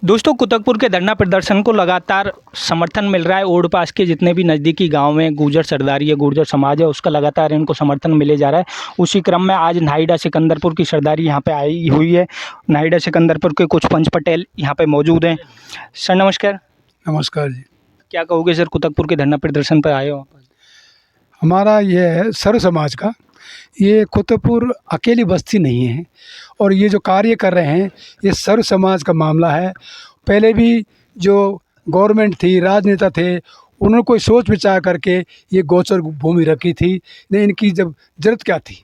दोस्तों, कुतकपुर के धरना प्रदर्शन को लगातार समर्थन मिल रहा है। ओड पास के जितने भी नज़दीकी गांव में गुर्जर सरदारी है, गुर्जर समाज है, उसका लगातार इनको समर्थन मिले जा रहा है। उसी क्रम में आज नाहिडा सिकंदरपुर की सरदारी यहाँ पे आई हुई है। नाहिडा सिकंदरपुर के कुछ पंच पटेल यहाँ पे मौजूद हैं। सर नमस्कार। नमस्कार जी। क्या कहोगे सर, कुतकपुर के धरना प्रदर्शन पर आए हो? हमारा ये है सर्व समाज का, ये कुतकपुर अकेली बस्ती नहीं है और ये जो कार्य कर रहे हैं ये सर्व समाज का मामला है। पहले भी जो गवर्नमेंट थी, राजनेता थे, उन्होंने कोई सोच विचार करके ये गोचर भूमि रखी थी। नहीं, इनकी जब जरूरत क्या थी,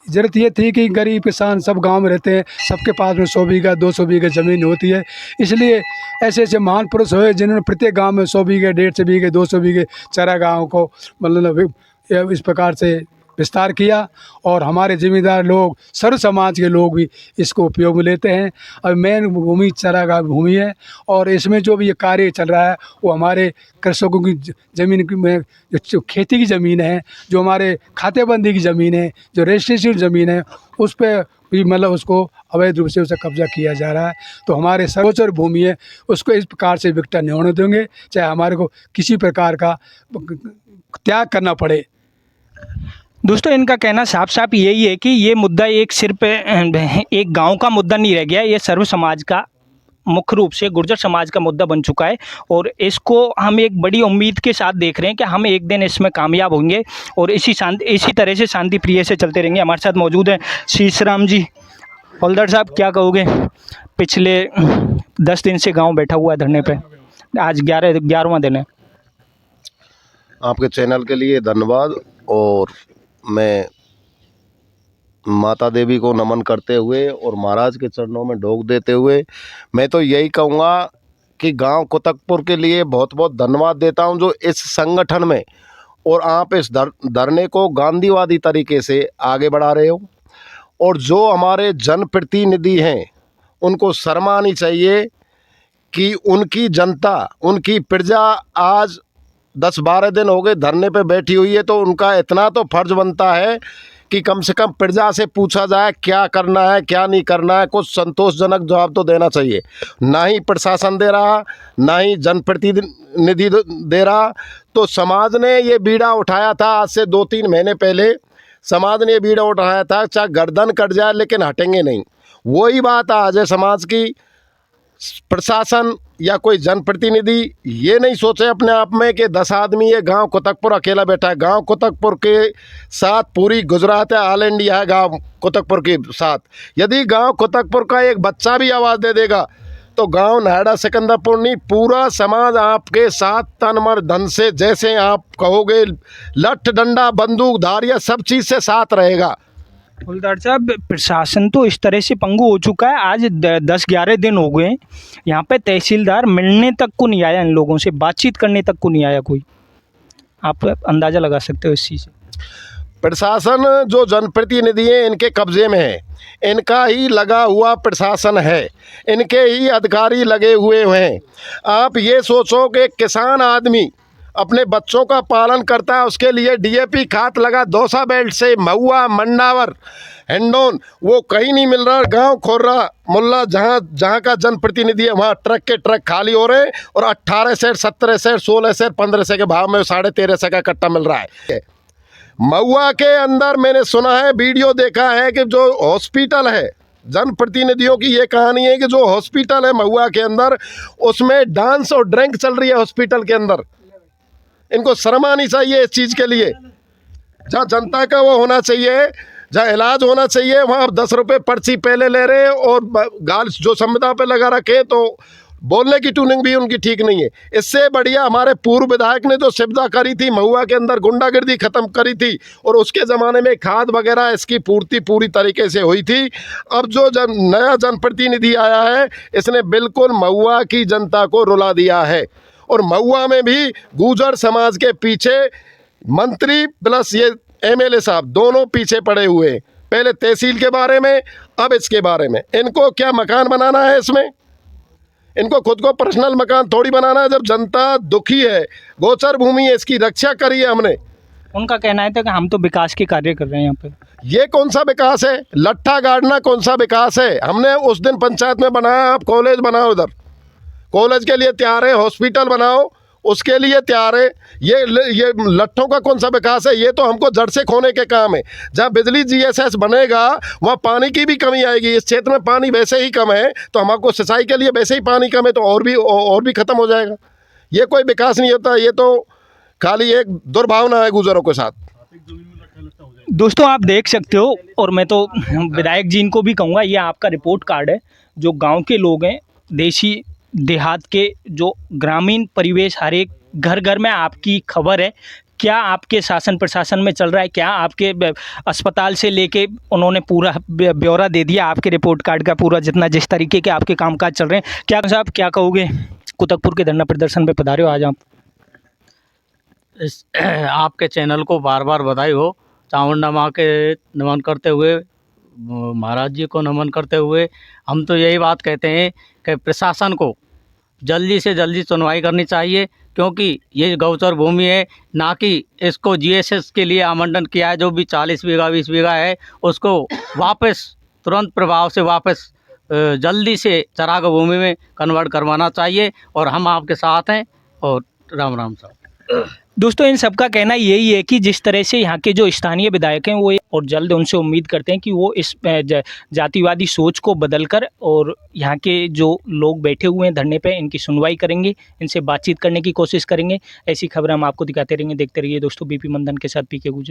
ज़रूरत ये थी कि गरीब किसान सब गांव में रहते हैं, सबके पास में 100 बीघा 200 बीघा ज़मीन होती है। इसलिए ऐसे ऐसे महान पुरुष हुए जिन्होंने प्रत्येक गांव में 100 बीघे 150 बीघे 200 बीघे चारागाहों को मतलब इस प्रकार से विस्तार किया और हमारे ज़िम्मेदार लोग, सर्व समाज के लोग भी इसको उपयोग में लेते हैं। और मेन भूमि चारागाह भूमि है और इसमें जो भी ये कार्य चल रहा है वो हमारे कृषकों की ज़मीन में, जो खेती की ज़मीन है, जो हमारे खातेबंदी की ज़मीन है, जो रजिस्ट्रेशन ज़मीन है, उस पर भी मतलब उसको अवैध रूप से उसे कब्जा किया जा रहा है। तो हमारे सर्वोच्च भूमि है, उसको इस प्रकार से विकटा नहीं होने देंगे, चाहे हमारे को किसी प्रकार का त्याग करना पड़े। दोस्तों, इनका कहना साफ साफ यही है कि ये मुद्दा एक सिर्फ एक गांव का मुद्दा नहीं रह गया, ये सर्व समाज का, मुख्य रूप से गुर्जर समाज का मुद्दा बन चुका है। और इसको हम एक बड़ी उम्मीद के साथ देख रहे हैं कि हम एक दिन इसमें कामयाब होंगे और इसी तरह से शांति प्रिय से चलते रहेंगे। हमारे साथ मौजूद हैं शीशराम जी। हवलदार साहब, क्या कहोगे? पिछले 10 दिन से गाँव बैठा हुआ है धरने पर, आज 11वां दिन है। आपके चैनल के लिए धन्यवाद और मैं माता देवी को नमन करते हुए और महाराज के चरणों में ढोक देते हुए मैं तो यही कहूँगा कि गांव कुतकपुर के लिए बहुत बहुत धन्यवाद देता हूं, जो इस संगठन में और आप इस धरने को गांधीवादी तरीके से आगे बढ़ा रहे हो। और जो हमारे जनप्रतिनिधि हैं उनको शर्म आनी चाहिए कि उनकी जनता, उनकी प्रजा आज 10-12 दिन हो गए धरने पे बैठी हुई है, तो उनका इतना तो फर्ज बनता है कि कम से कम प्रजा से पूछा जाए क्या करना है क्या नहीं करना है, कुछ संतोषजनक जवाब तो देना चाहिए। ना ही प्रशासन दे रहा, ना ही जनप्रतिनिधि दे रहा। तो समाज ने ये बीड़ा उठाया था, आज से 2-3 महीने पहले समाज ने ये बीड़ा उठाया था, चाहे गर्दन कट जाए लेकिन हटेंगे नहीं। वही बात आज है समाज की। प्रशासन या कोई जनप्रतिनिधि ये नहीं सोचे अपने आप में कि 10 आदमी ये गांव कुतकपुर अकेला बैठा है। गांव कुतकपुर के साथ पूरी गुजरात है, ऑल इंडिया है गांव कुतकपुर के साथ। यदि गांव कुतकपुर का एक बच्चा भी आवाज़ दे देगा तो गांव नाहिडा सिकंदरपुर नहीं, पूरा समाज आपके साथ तन मन धन से, जैसे आप कहोगे लठ डंडा बंदूक धारिया सब चीज़ से साथ रहेगा। हवलदार साहब, प्रशासन तो इस तरह से पंगु हो चुका है, आज 10-11 दिन हो गए, यहाँ पे तहसीलदार मिलने तक को नहीं आया, इन लोगों से बातचीत करने तक को नहीं आया कोई। आप अंदाज़ा लगा सकते हो इस चीज़ से। प्रशासन जो जनप्रतिनिधि हैं इनके कब्जे में है, इनका ही लगा हुआ प्रशासन है, इनके ही अधिकारी लगे हुए हैं। आप ये सोचो कि किसान आदमी अपने बच्चों का पालन करता है, उसके लिए डीएपी खाद लगा दौसा बेल्ट से महुआ मंडावर हिंडोन वो कहीं नहीं मिल रहा। गांव खोर्रा मुल्ला जहां का जनप्रतिनिधि है वहां ट्रक के ट्रक खाली हो रहे हैं और 18 सेर 17 सेर 16 सेर 15 सेर के भाव में 13.5 का कट्टा मिल रहा है। महुआ के अंदर मैंने सुना है, वीडियो देखा है कि जो हॉस्पिटल है, जनप्रतिनिधियों की ये कहानी है कि जो हॉस्पिटल है महुआ के अंदर, उसमें डांस और ड्रिंक चल रही है हॉस्पिटल के अंदर। इनको शर्म आनी चाहिए इस चीज़ के लिए। जहाँ जनता का वो होना चाहिए, जहाँ इलाज होना चाहिए, वहाँ 10 रुपये पर्ची पहले ले रहे हैं और गाल जो संविदा पे लगा रखे, तो बोलने की ट्यूनिंग भी उनकी ठीक नहीं है। इससे बढ़िया हमारे पूर्व विधायक ने जो सुविधा करी थी, महुआ के अंदर गुंडागर्दी खत्म करी थी और उसके ज़माने में खाद वगैरह इसकी पूर्ति पूरी तरीके से हुई थी। अब जो नया जनप्रतिनिधि आया है इसने बिल्कुल महुआ की जनता को रुला दिया है। और महुआ में भी गुर्जर समाज के पीछे मंत्री प्लस ये एमएलए साहब दोनों पीछे पड़े हुए हैं। पहले तहसील के बारे में, अब इसके बारे में। इनको क्या मकान बनाना है इसमें? इनको खुद को पर्सनल मकान थोड़ी बनाना है। जब जनता दुखी है, गोचर भूमि है, इसकी रक्षा करी है हमने। उनका कहना है था कि हम तो विकास के कार्य कर रहे हैं यहाँ पे। ये कौन सा विकास है? लट्ठा गाड़ना कौन सा विकास है? हमने उस दिन पंचायत में बनाया, आप कॉलेज बनाओ उधर। कॉलेज के लिए तैयार है, हॉस्पिटल बनाओ उसके लिए तैयार है। ये लट्ठों का कौन सा विकास है? ये तो हमको जड़ से खोने के काम है। जहाँ बिजली जीएसएस बनेगा वहाँ पानी की भी कमी आएगी। इस क्षेत्र में पानी वैसे ही कम है, तो हमको सिंचाई के लिए वैसे ही पानी कम है, तो और भी ख़त्म हो जाएगा। ये कोई विकास नहीं होता, ये तो खाली एक दुर्भावना है गुजरों के साथ। दोस्तों आप देख सकते हो, और मैं तो विधायक जी इनको भी कहूँगा, ये आपका रिपोर्ट कार्ड है। जो गांव के लोग हैं, देशी देहात के जो ग्रामीण परिवेश, हर एक घर घर में आपकी खबर है। क्या आपके शासन प्रशासन में चल रहा है, क्या आपके अस्पताल से लेके उन्होंने पूरा ब्यौरा दे दिया आपके रिपोर्ट कार्ड का, पूरा जितना जिस तरीके के आपके कामकाज चल रहे हैं। क्या साहब क्या कहोगे, कुतकपुर के धरना प्रदर्शन पे पधारे हो आज आप? इस आपके चैनल को बार बार बधाई हो। चामुंडा माँ के नमन करते हुए, महाराज जी को नमन करते हुए, हम तो यही बात कहते हैं कि प्रशासन को जल्दी से जल्दी सुनवाई करनी चाहिए, क्योंकि ये गौचर भूमि है, ना कि इसको जीएसएस के लिए आवंटन किया है। जो भी 40 बीघा 20 बीघा है उसको वापस तुरंत प्रभाव से वापस जल्दी से चरागाह भूमि में कन्वर्ट करवाना चाहिए, और हम आपके साथ हैं। और राम राम साहब। दोस्तों इन सबका कहना यही है कि जिस तरह से यहाँ के जो स्थानीय विधायक हैं वो, और जल्द उनसे उम्मीद करते हैं कि वो इस जातिवादी सोच को बदलकर, और यहाँ के जो लोग बैठे हुए हैं धरने पे, इनकी सुनवाई करेंगे, इनसे बातचीत करने की कोशिश करेंगे। ऐसी खबर हम आपको दिखाते रहेंगे। देखते रहिए दोस्तों, बीपी मंदन के साथ पीके गुजर।